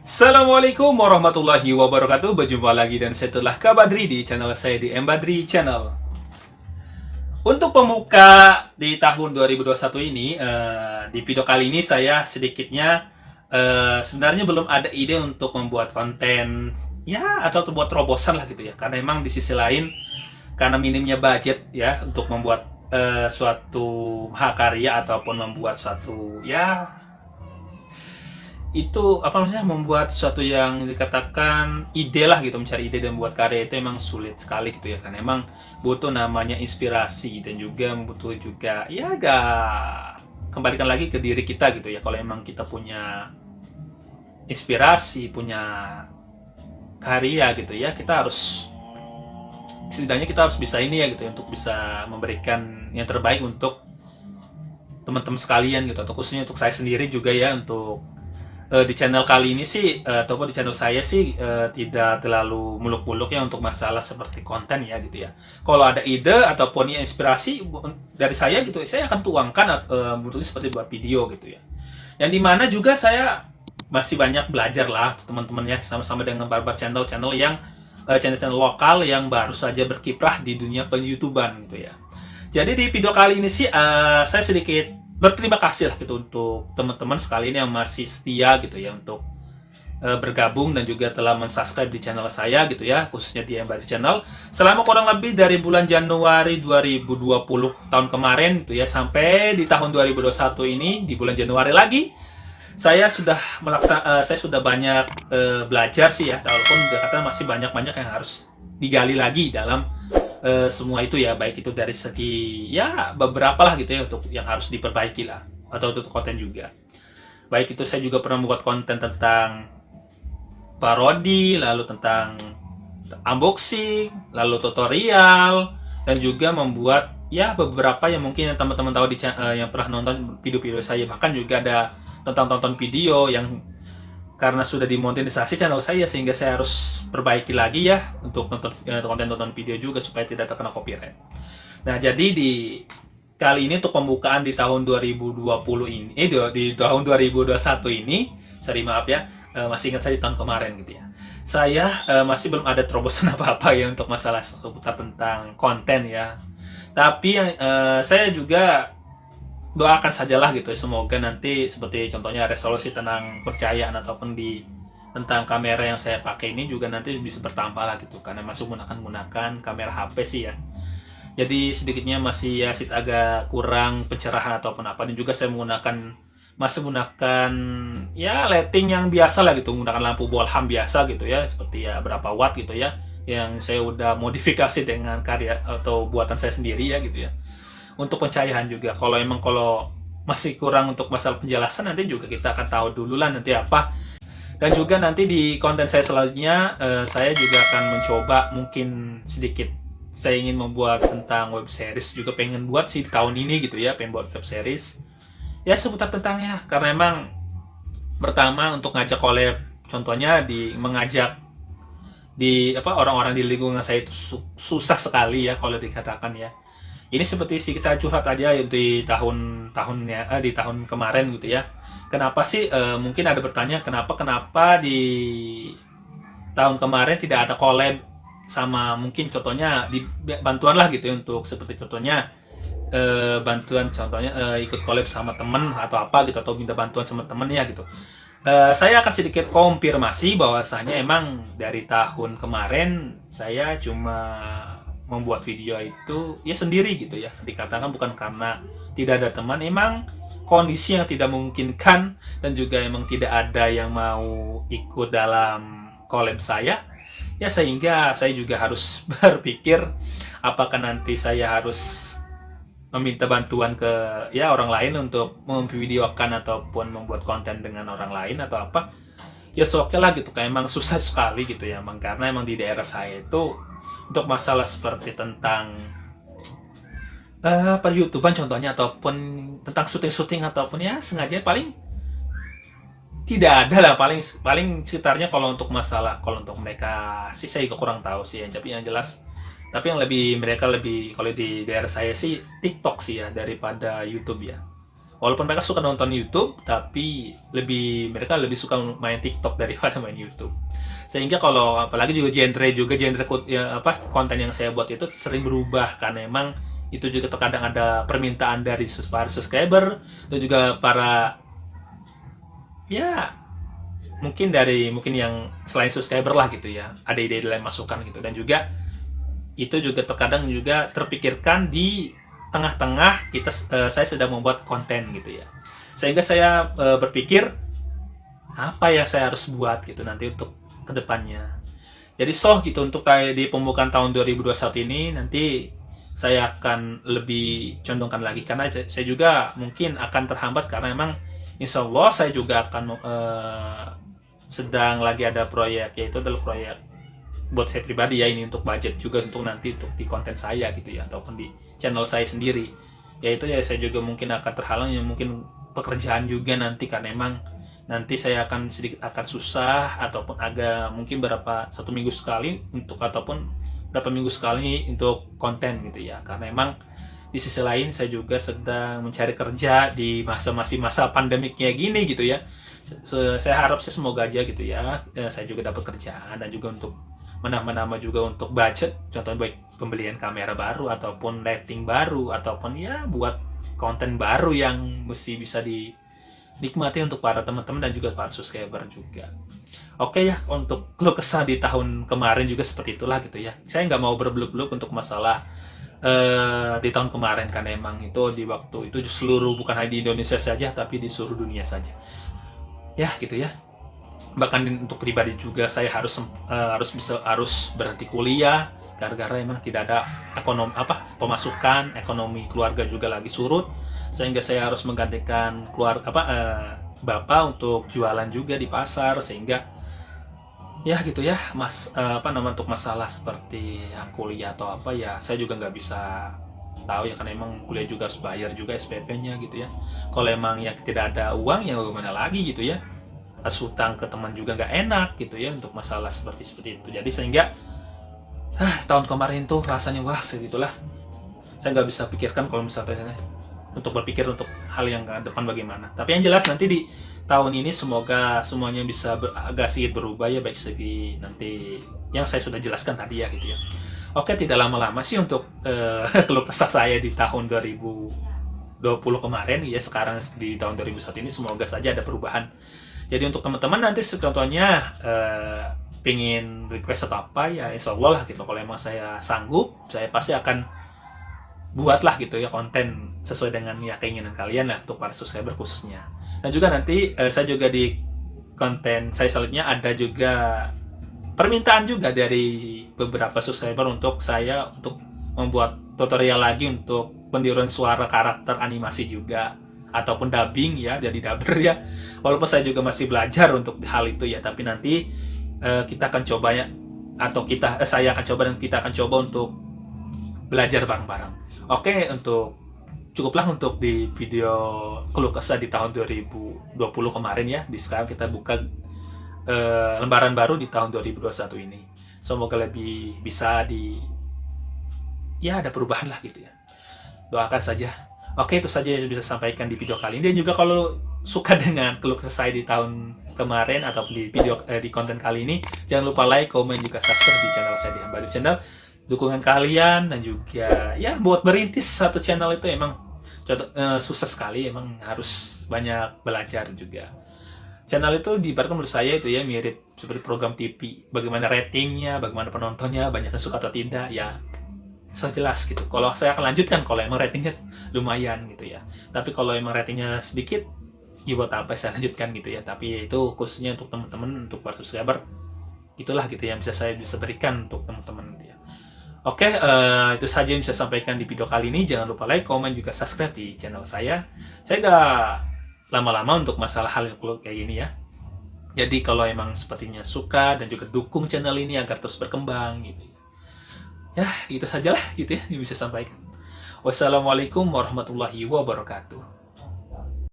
Assalamualaikum warahmatullahi wabarakatuh. Berjumpa lagi dan saya telah Kak Badri di channel saya di M Badri Channel. Untuk pembuka di tahun 2021 ini, di video kali ini saya sedikitnya sebenarnya belum ada ide untuk membuat konten ya atau buat terobosan lah gitu ya. Karena emang di sisi lain karena minimnya budget ya untuk membuat suatu mahakarya ataupun membuat suatu ya itu apa maksudnya membuat sesuatu yang dikatakan ide lah gitu, mencari ide dan membuat karya itu emang sulit sekali gitu ya, kan emang butuh namanya inspirasi dan juga butuh juga ya gak kembalikan lagi ke diri kita gitu ya. Kalau emang kita punya inspirasi, punya karya gitu ya, kita harus setidaknya kita harus bisa ini ya gitu ya, untuk bisa memberikan yang terbaik untuk teman-teman sekalian gitu, atau khususnya untuk saya sendiri juga ya. Untuk di channel kali ini sih ataupun di channel saya sih tidak terlalu muluk-muluk ya untuk masalah seperti konten ya gitu ya. Kalau ada ide ataupun ya inspirasi dari saya gitu, saya akan tuangkan bentuknya seperti buat video gitu ya. Yang dimana juga saya masih banyak belajar lah teman-teman ya, sama-sama dengan barbar channel-channel yang channel-channel lokal yang baru saja berkiprah di dunia penyutuban gitu ya. Jadi di video kali ini sih saya sedikit berterima kasih lah gitu untuk teman-teman sekalian yang masih setia gitu ya untuk bergabung dan juga telah mensubscribe di channel saya gitu ya, khususnya di Embody Channel selama kurang lebih dari bulan Januari 2020 tahun kemarin gitu ya, sampai di tahun 2021 ini di bulan Januari lagi saya sudah banyak belajar sih ya, walaupun dikatakan masih banyak-banyak yang harus digali lagi dalam semua itu ya, baik itu dari segi ya beberapa lah gitu ya untuk yang harus diperbaiki lah, atau untuk konten juga. Baik itu saya juga pernah membuat konten tentang parodi, lalu tentang unboxing, lalu tutorial, dan juga membuat ya beberapa yang mungkin yang teman-teman tahu yang pernah nonton video-video saya, bahkan juga ada tentang tonton video yang karena sudah dimonetisasi channel saya sehingga saya harus perbaiki lagi ya untuk konten-tonton video juga supaya tidak terkena copyright. Nah, jadi di kali ini untuk pembukaan di tahun 2020 ini di tahun 2021 ini, sorry maaf ya, masih ingat saya di tahun kemarin gitu ya. Saya masih belum ada terobosan apa-apa ya untuk masalah seputar tentang konten ya. Tapi yang saya juga doakan sajalah gitu ya, semoga nanti seperti contohnya resolusi tenang percayaan ataupun di tentang kamera yang saya pakai ini juga nanti bisa bertambah lah gitu, karena masih menggunakan kamera HP sih ya. Jadi sedikitnya masih ya agak kurang pencerahan ataupun apa, dan juga saya masih menggunakan ya lighting yang biasa lah gitu, menggunakan lampu bolham biasa gitu ya, seperti ya berapa watt gitu ya, yang saya udah modifikasi dengan karya atau buatan saya sendiri ya gitu ya. Untuk pencahayaan juga, kalau masih kurang untuk masalah penjelasan, nanti juga kita akan tahu dulu lah nanti apa. Dan juga nanti di konten saya selanjutnya saya juga akan mencoba mungkin sedikit, saya ingin membuat tentang web series juga, pengen buat sih di tahun ini gitu ya, pengen buat web series ya seputar tentang ya, karena emang pertama untuk ngajak collab, contohnya mengajak di apa orang-orang di lingkungan saya itu susah sekali ya kalau dikatakan ya. Ini seperti sih kita curhat aja di tahun-tahunnya di tahun kemarin gitu ya. Kenapa sih mungkin ada bertanya kenapa di tahun kemarin tidak ada collab sama, mungkin contohnya di bantuan lah gitu ya, untuk seperti contohnya bantuan contohnya ikut collab sama temen atau apa gitu, atau minta bantuan sama temen ya gitu. Saya akan sedikit konfirmasi bahwasanya emang dari tahun kemarin saya cuma membuat video itu ya sendiri gitu ya. Dikatakan bukan karena tidak ada teman, emang kondisi yang tidak memungkinkan, dan juga emang tidak ada yang mau ikut dalam collab saya. Ya sehingga saya juga harus berpikir apakah nanti saya harus meminta bantuan ke ya orang lain untuk memvideokan ataupun membuat konten dengan orang lain atau apa. Ya oke lah gitu, kayak emang susah sekali gitu ya emang, karena emang di daerah saya itu untuk masalah seperti tentang per YouTubean contohnya, ataupun tentang syuting-syuting ataupun ya sengaja paling tidak ada lah, paling paling sekitarnya. Kalau untuk masalah, kalau untuk mereka sih saya juga kurang tahu sih ya, tapi yang jelas, tapi yang lebih mereka lebih kalau di daerah saya sih TikTok sih ya daripada YouTube ya. Walaupun mereka suka nonton YouTube, tapi mereka lebih suka main TikTok daripada main YouTube. Sehingga kalau apalagi juga konten yang saya buat itu sering berubah karena emang itu juga terkadang ada permintaan dari para subscriber dan juga para, ya, mungkin yang selain subscriber lah gitu ya, ada ide-ide lain masukan gitu. Dan juga itu juga terkadang juga terpikirkan di tengah-tengah saya sedang membuat konten gitu ya, sehingga saya berpikir apa yang saya harus buat gitu nanti untuk kedepannya. Jadi gitu untuk kayak di pembukaan tahun 2021 ini nanti saya akan lebih condongkan lagi, karena saya juga mungkin akan terhambat karena emang insya Allah saya juga akan sedang lagi ada proyek, yaitu adalah proyek buat saya pribadi ya, ini untuk budget juga untuk nanti untuk di konten saya gitu ya, ataupun di channel saya sendiri. Yaitu ya saya juga mungkin akan terhalang ya, mungkin pekerjaan juga nanti, karena emang nanti saya akan sedikit susah ataupun agak mungkin satu minggu sekali ataupun berapa minggu sekali untuk konten gitu ya, karena emang di sisi lain saya juga sedang mencari kerja di masa pandemiknya gini gitu ya. Saya harap semoga aja gitu ya, saya juga dapat kerjaan dan juga untuk menambah juga untuk budget, contohnya baik pembelian kamera baru ataupun lighting baru ataupun ya buat konten baru yang mesti bisa dinikmati untuk para teman-teman dan juga para subscriber juga. Oke ya, untuk keluh kesah di tahun kemarin juga seperti itulah gitu ya. Saya nggak mau berbeluk-beluk untuk masalah di tahun kemarin, karena emang itu di waktu itu bukan hanya di Indonesia saja tapi di seluruh dunia saja. Ya gitu ya. Bahkan untuk pribadi juga saya harus berhenti kuliah gara-gara emang tidak ada pemasukan, ekonomi keluarga juga lagi surut, sehingga saya harus menggantikan bapak untuk jualan juga di pasar, sehingga ya gitu ya untuk masalah seperti ya, kuliah atau apa ya saya juga nggak bisa tahu ya, karena emang kuliah juga harus bayar juga SPP-nya gitu ya. Kalau emang ya tidak ada uang ya bagaimana lagi gitu ya, harus hutang ke teman juga nggak enak gitu ya untuk masalah seperti itu. Jadi sehingga tahun kemarin tuh rasanya wah segitulah, saya nggak bisa pikirkan kalau misalnya untuk berpikir untuk hal yang ke depan bagaimana. Tapi yang jelas nanti di tahun ini semoga semuanya bisa agak sedikit berubah ya, baik segi nanti yang saya sudah jelaskan tadi ya gitu ya. Oke, tidak lama-lama sih untuk keluh kesah saya di tahun 2020 kemarin ya, sekarang di tahun 2021 ini semoga saja ada perubahan. Jadi untuk teman-teman nanti contohnya pingin request atau apa ya, insya Allah lah gitu, kalau emang saya sanggup saya pasti akan buatlah gitu ya konten sesuai dengan ya keinginan kalian lah untuk para subscriber khususnya. Dan juga nanti saya juga di konten saya selanjutnya ada juga permintaan juga dari beberapa subscriber untuk saya untuk membuat tutorial lagi untuk peniruan suara karakter animasi juga ataupun dubbing ya, jadi dubber ya. Walaupun saya juga masih belajar untuk hal itu ya, tapi nanti kita akan coba ya, atau saya akan coba dan kita akan coba untuk belajar bareng-bareng. Oke, cukuplah untuk di video keluh kesah di tahun 2020 kemarin ya. Di sekarang kita buka lembaran baru di tahun 2021 ini. Semoga lebih bisa ada perubahan lah gitu ya. Doakan saja. Oke, itu saja yang bisa sampaikan di video kali ini. Dan juga kalau suka dengan keluh kesah saya di tahun kemarin atau di video di konten kali ini, jangan lupa like, komen, juga subscribe di channel saya di Hambari Channel. Dukungan kalian dan juga ya buat merintis satu channel itu emang susah sekali, emang harus banyak belajar juga. Channel itu diibaratkan menurut saya itu ya mirip seperti program TV, bagaimana ratingnya, bagaimana penontonnya, banyak yang suka atau tidak ya. So jelas gitu. Kalau saya akan lanjutkan kalau emang ratingnya lumayan gitu ya. Tapi kalau emang ratingnya sedikit, ya buat apa saya lanjutkan gitu ya. Tapi itu khususnya untuk teman-teman, untuk para subscriber, itulah gitu yang saya bisa berikan untuk teman-teman gitu ya. Oke, itu saja yang bisa sampaikan di video kali ini. Jangan lupa like, komen, juga subscribe di channel saya. Saya gak lama-lama untuk masalah hal yang kayak gini ya. Jadi kalau emang sepertinya suka dan juga dukung channel ini agar terus berkembang gitu. Ya, itu sajalah gitu ya yang bisa sampaikan. Wassalamualaikum warahmatullahi wabarakatuh.